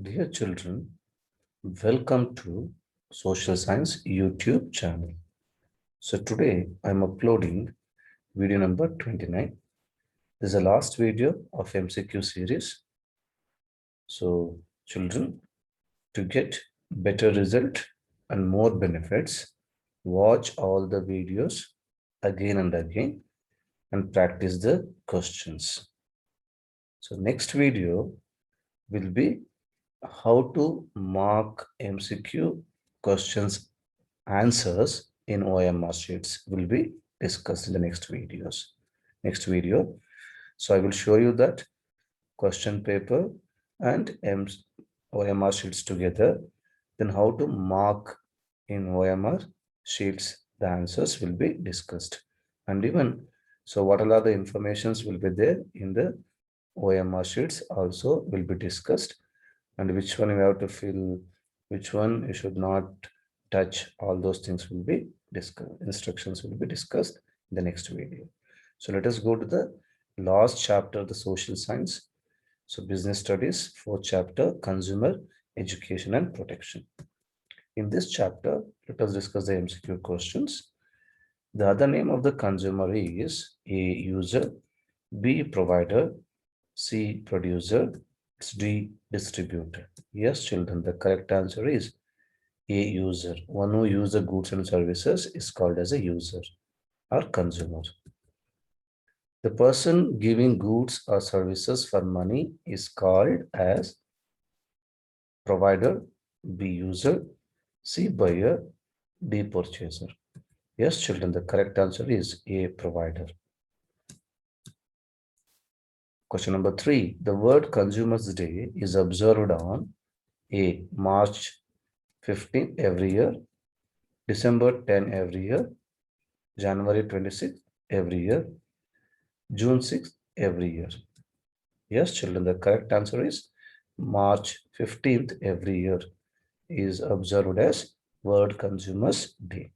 Dear children, welcome to Social Science YouTube channel. So today I'm uploading video number 29. This is the last video of MCQ series. So children, to get better result and more benefits, watch all the videos again and again and practice the questions. So next video will be how to mark MCQ questions answers in OMR sheets will be discussed in the next next video. So I will show you that question paper and OMR sheets together. Then how to mark in OMR sheets, the answers will be discussed. And even, so what are the informations will be there in the OMR sheets also will be discussed, and which one you have to fill, which one you should not touch, all those things will be discussed. Instructions will be discussed in the next video. So let us go to the last chapter, the social science. So business studies, fourth chapter, consumer education and protection. In this chapter, let us discuss the MCQ questions. The other name of the consumer is A, user, B, provider, C, producer, D, distributor. Yes, children, the correct answer is A, user. One who uses the goods and services is called as a user or consumer. The person giving goods or services for money is called as provider, B, user, C, buyer, D, purchaser. Yes, children, the correct answer is A, provider. Question number 3. The word Consumers Day is observed on A, March 15 every year, December 10 every year, January 26 every year, June 6 every year. Yes, children, the correct answer is March 15th every year is observed as World Consumers Day.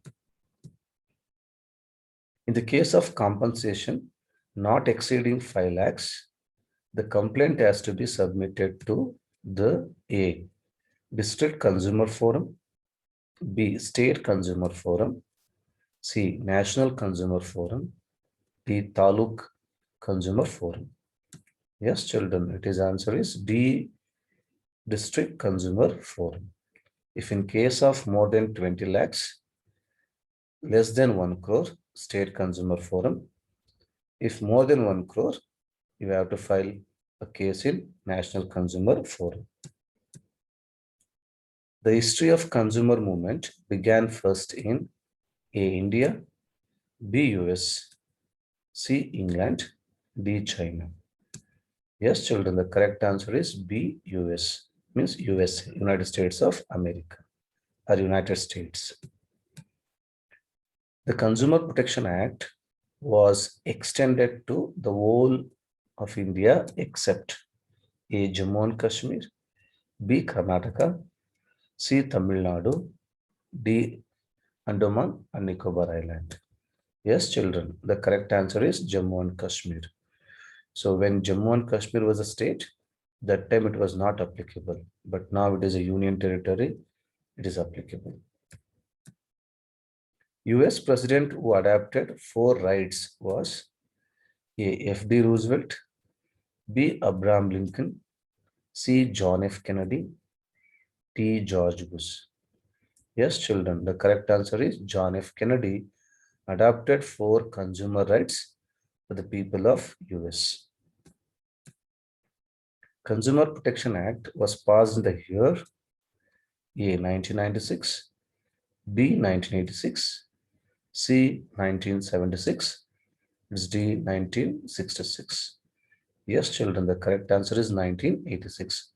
In the case of compensation not exceeding 5 lakhs, the complaint has to be submitted to the A, District Consumer Forum, B, State Consumer Forum, C, National Consumer Forum, D, Taluk Consumer Forum. Yes, children, it is answer is D, District Consumer Forum. If in case of more than 20 lakhs, less than 1 crore, State Consumer Forum. If more than 1 crore, you have to file a case in National Consumer Forum. The history of consumer movement began first in A, India, B, US, C, England, D, China. Yes, children, the correct answer is B, US, means US, United States of America, or United States. The Consumer Protection Act was extended to the whole of India except A, Jammu and Kashmir, B, Karnataka, C, Tamil Nadu, D, Andaman and Nicobar Island. Yes, children, the correct answer is Jammu and Kashmir. So when Jammu and Kashmir was a state, that time it was not applicable, but now it is a union territory, it is applicable. US president who adopted 4 rights was A, F.D. Roosevelt, B, Abraham Lincoln, C, John F. Kennedy, D, George Bush. Yes, children, the correct answer is John F. Kennedy adopted 4 consumer rights for the people of US. Consumer Protection Act was passed in the year A, 1996, B, 1986, C, 1976, D, 1966. Yes, children, the correct answer is 1986.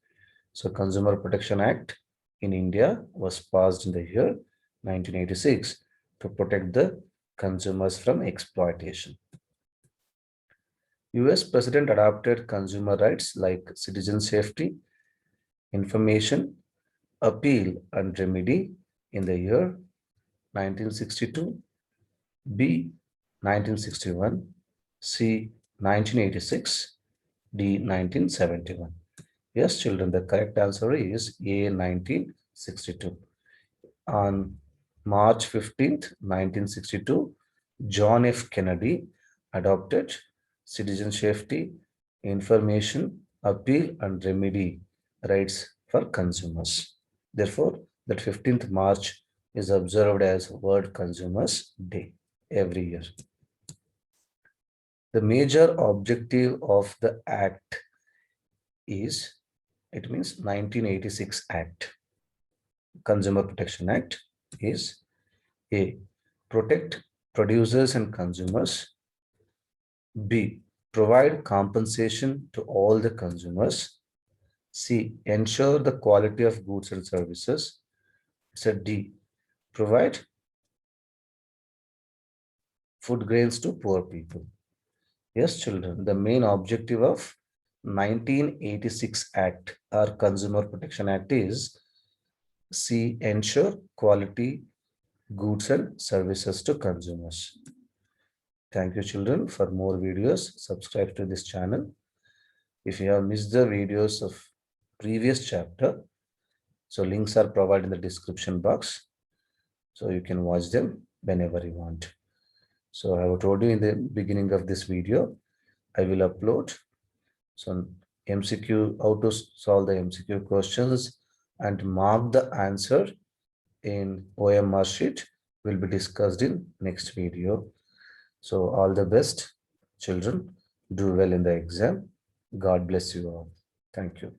So Consumer Protection Act in India was passed in the year 1986 to protect the consumers from exploitation. US President adopted consumer rights like citizen safety, information, appeal and remedy in the year 1962, B, 1961, C, 1986, D, 1971. Yes, children, the correct answer is A, 1962. On March 15th, 1962, John F. Kennedy adopted citizen safety, information, appeal, and remedy rights for consumers. Therefore, that 15th March is observed as World Consumers Day every year. The major objective of the Act is, it means 1986 Act, Consumer Protection Act is A. Protect producers and consumers. B. Provide compensation to all the consumers. C. Ensure the quality of goods and services. It's a D. Provide food grains to poor people. Yes, children, the main objective of 1986 Act or Consumer Protection Act is C. Ensure quality goods and services to consumers. Thank you, children. For more videos, subscribe to this channel. If you have missed the videos of previous chapter, so links are provided in the description box. So you can watch them whenever you want. So I have told you in the beginning of this video, I will upload some MCQ, how to solve the MCQ questions and mark the answer in OMR sheet will be discussed in next video. So all the best, children. Do well in the exam. God bless you all. Thank you.